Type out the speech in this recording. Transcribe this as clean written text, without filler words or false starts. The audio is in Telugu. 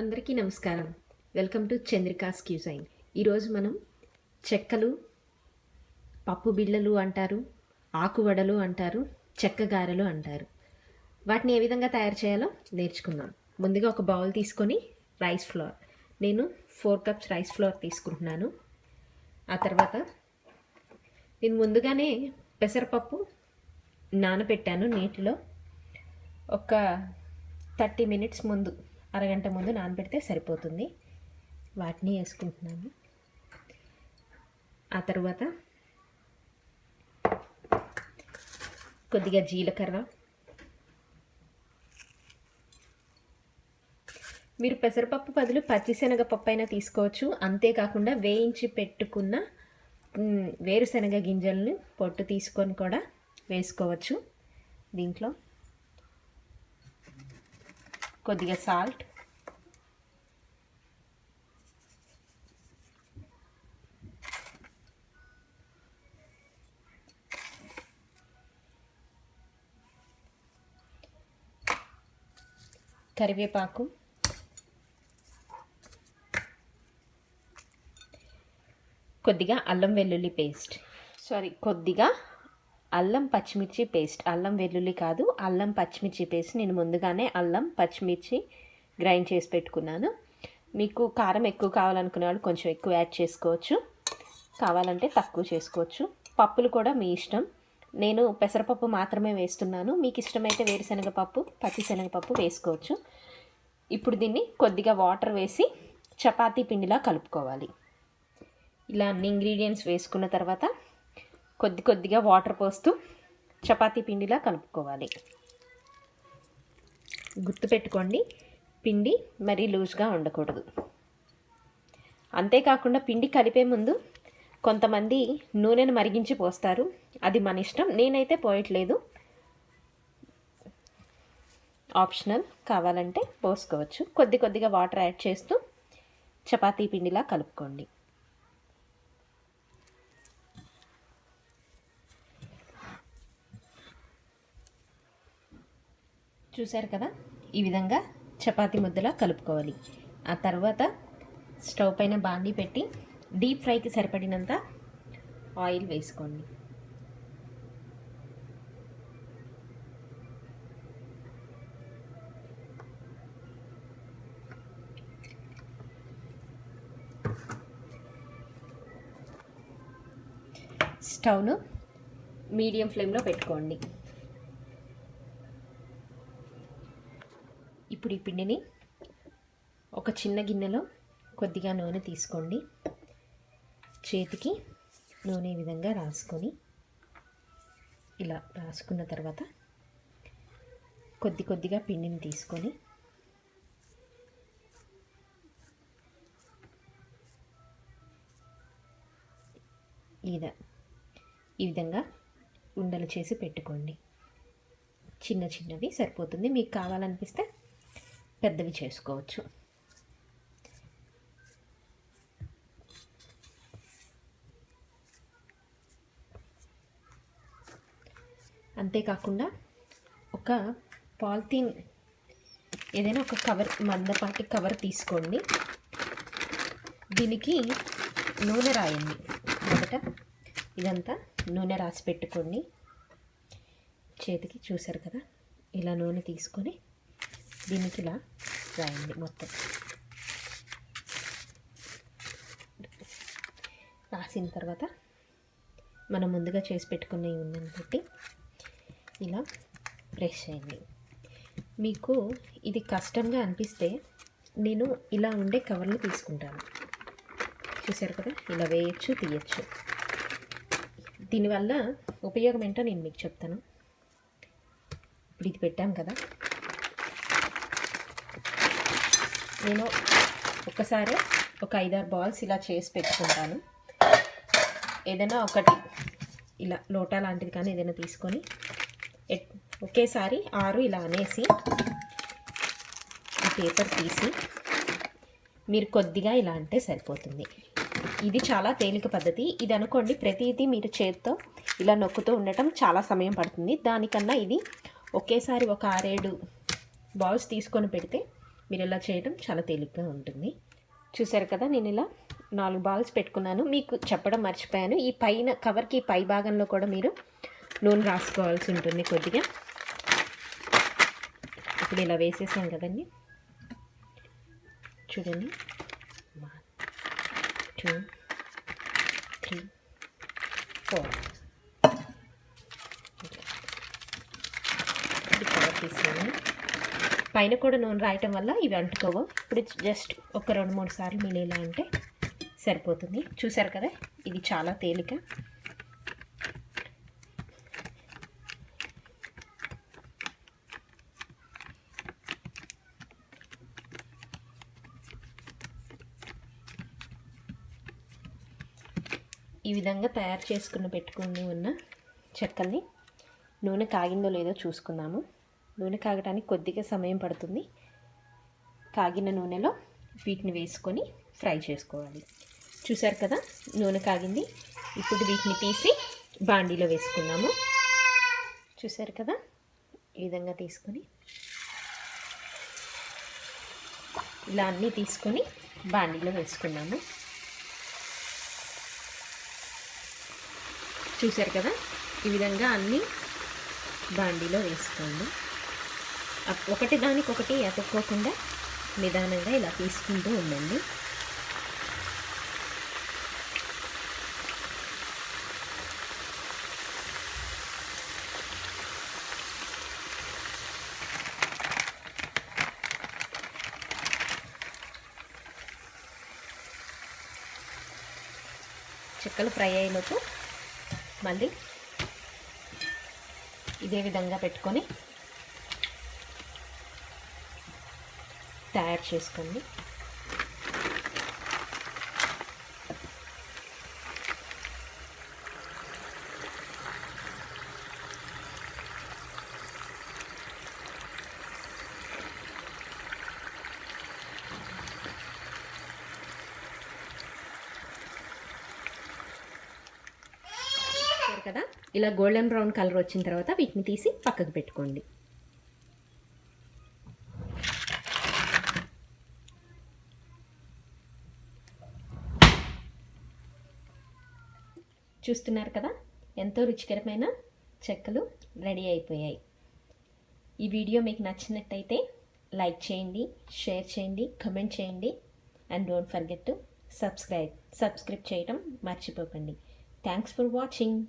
అందరికీ నమస్కారం. Welcome to Chandrika's cuisine. ఈరోజు మనం చెక్కలు, పప్పు బిళ్ళలు అంటారు, ఆకువడలు అంటారు, చెక్కగారెలు అంటారు. వాటిని ఏ విధంగా తయారు చేయాలో నేర్చుకుందాం. ముందుగా ఒక బౌల్ తీసుకొని రైస్ ఫ్లోర్, నేను 4 కప్స్ రైస్ ఫ్లోర్ తీసుకుంటున్నాను. ఆ తర్వాత నేను ముందుగానే పెసరపప్పు నానబెట్టాను నీటిలో. ఒక 30 మినిట్స్ ముందు, అరగంట ముందు నానబెడితే సరిపోతుంది. వాటిని వేసుకుంటున్నాను. ఆ తర్వాత కొద్దిగా జీలకర్ర, మీరు పెసరపప్పు బదులు పచ్చిశనగపప్పు అయినా తీసుకోవచ్చు. అంతేకాకుండా వేయించి పెట్టుకున్న వేరుశనగ గింజలను పొట్టు తీసుకొని కూడా వేసుకోవచ్చు. దీంట్లో కొద్దిగా సాల్ట్, కరివేపాకు, కొద్దిగా అల్లం వెల్లుల్లి పేస్ట్, కొద్దిగా అల్లం పచ్చిమిర్చి పేస్ట్. అల్లం వెల్లుల్లి కాదు, అల్లం పచ్చిమిర్చి పేస్ట్. నేను ముందుగానే అల్లం పచ్చిమిర్చి గ్రైండ్ చేసి పెట్టుకున్నాను. మీకు కారం ఎక్కువ కావాలనుకునే వాళ్ళు కొంచెం ఎక్కువ యాడ్ చేసుకోవచ్చు, కావాలంటే తక్కువ చేసుకోవచ్చు. పప్పులు కూడా మీ ఇష్టం. నేను పెసరపప్పు మాత్రమే వేస్తున్నాను. మీకు ఇష్టమైతే వేరుశనగపప్పు, పచ్చిశనగపప్పు వేసుకోవచ్చు. ఇప్పుడు దీన్ని కొద్దిగా వాటర్ వేసి చపాతీ పిండిలా కలుపుకోవాలి. ఇలా అన్ని ఇంగ్రీడియంట్స్ వేసుకున్న తర్వాత కొద్దిగా వాటర్ పోస్తూ చపాతీ పిండిలా కలుపుకోవాలి. గుర్తుపెట్టుకోండి, పిండి మరీ లూజ్గా ఉండకూడదు. అంతేకాకుండా పిండి కలిపే ముందు కొంతమంది నూనెను మరిగించి పోస్తారు. అది మన ఇష్టం. నేనైతే పోయట్లేదు, ఆప్షనల్. కావాలంటే పోసుకోవచ్చు. కొద్దిగా వాటర్ యాడ్ చేస్తూ చపాతీ పిండిలా కలుపుకోండి. చూశారు కదా, ఈ విధంగా చపాతీ ముద్దలా కలుపుకోవాలి. ఆ తర్వాత స్టవ్ పైన బాండీ పెట్టి డీప్ ఫ్రైకి సరిపడినంత ఆయిల్ వేసుకోండి. స్టవ్ను మీడియం ఫ్లేమ్లో పెట్టుకోండి. ఇప్పుడు ఈ పిండిని ఒక చిన్న గిన్నెలో కొద్దిగా నూనె తీసుకోండి. చేతికి నూనె ఈ విధంగా రాసుకొని, ఇలా రాసుకున్న తర్వాత కొద్దిగా పిండిని తీసుకొని ఈ విధంగా ఉండలు చేసి పెట్టుకోండి. చిన్నవి సరిపోతుంది. మీకు కావాలనిపిస్తే పెద్దవి చేసుకోవచ్చు. అంతేకాకుండా ఒక పాలిథీన్, ఏదైనా ఒక కవర్, మందపాటి కవర్ తీసుకోండి. దీనికి నూనె రాయండి. మొదట ఇదంతా నూనె రాసి పెట్టుకోండి చేతికి. చూసారు కదా, ఇలా నూనె తీసుకొని దీనికి ఇలా రాయండి మొత్తం. రాసిన తర్వాత మనం ముందుగా చేసి పెట్టుకునే ఉందని పెట్టి ఇలా ప్రెస్ చేయండి. మీకు ఇది కష్టంగా అనిపిస్తే నేను ఇలా ఉండే కవర్లు తీసుకుంటాను. చూసారు కదా, ఇలా వేయచ్చు, తీయచ్చు. దీనివల్ల ఉపయోగం ఏంటో నేను మీకు చెప్తాను. ఇప్పుడు ఇది పెట్టాం కదా, నేను ఒక్కసారి ఒక 5-6 బాల్స్ ఇలా చేసి పెట్టుకుంటాను. ఏదైనా ఒకటి ఇలా లోటా లాంటిది కానీ ఏదైనా తీసుకొని ఒకేసారి 6 ఇలా అనేసి ఈ పేపర్ తీసి మీరు కొద్దిగా ఇలా అంటే సరిపోతుంది. ఇది చాలా తేలిక పద్ధతి. ఇది అనుకోండి, ప్రతిదీ మీరు చేత్తో ఇలా నొక్కుతూ ఉండటం చాలా సమయం పడుతుంది. దానికన్నా ఇది ఒకేసారి ఒక 6-7 బాల్స్ తీసుకొని పెడితే మీరు ఇలా చేయడం చాలా తేలిగ్గా ఉంటుంది. చూసారు కదా, నేను ఇలా 4 బాల్స్ పెట్టుకున్నాను. మీకు చెప్పడం మర్చిపోయాను, ఈ పైన కవర్కి పై భాగంలో కూడా మీరు నూనె రాసుకోవాల్సి ఉంటుంది కొద్దిగా. ఇప్పుడు ఇలా వేసేసాం కదండి, చూడండి 1 2 3 4 కవర్ తీసేయండి. పైన కూడా నూనె రాయటం వల్ల ఇవి అంటుకోవు. ఇప్పుడు జస్ట్ ఒక 2-3 సార్లు మీరు ఇలా అంటే సరిపోతుంది. చూసారు కదా, ఇది చాలా తేలిక. ఈ విధంగా తయారు చేసుకుని పెట్టుకుని ఉన్న చెక్కల్ని నూనె కాగిందో లేదో చూసుకుందాము. నూనె కాగటానికి కొద్దిగా సమయం పడుతుంది. కాగిన నూనెలో వీటిని వేసుకొని ఫ్రై చేసుకోవాలి. చూసారు కదా, నూనె కాగింది. ఇప్పుడు వీటిని తీసి బాండీలో వేసుకున్నాము. చూసారు కదా, ఈ విధంగా తీసుకొని ఇలా అన్నీ తీసుకొని బాండీలో వేసుకున్నాము. చూసారు కదా, ఈ విధంగా అన్నీ బాండీలో వేసుకోండి. ఒకటి దానికొకటి అతుక్కోకుండా నిదానంగా ఇలా తీసుకుంటూ ఉండండి. చెక్కలు ఫ్రై అయ్యేలోపు మళ్ళీ ఇదే విధంగా పెట్టుకొని తయారు చేసుకోండి. కదా, ఇలా గోల్డెన్ బ్రౌన్ కలర్ వచ్చిన తర్వాత వీటిని తీసి పక్కకు పెట్టుకోండి. చూస్తున్నారు కదా, ఎంతో రుచికరమైన చెక్కలు రెడీ అయిపోయాయి. ఈ వీడియో మీకు నచ్చినట్టయితే లైక్ చేయండి, షేర్ చేయండి, కమెంట్ చేయండి. And don't forget to subscribe చేయడం మర్చిపోకండి. Thanks for watching.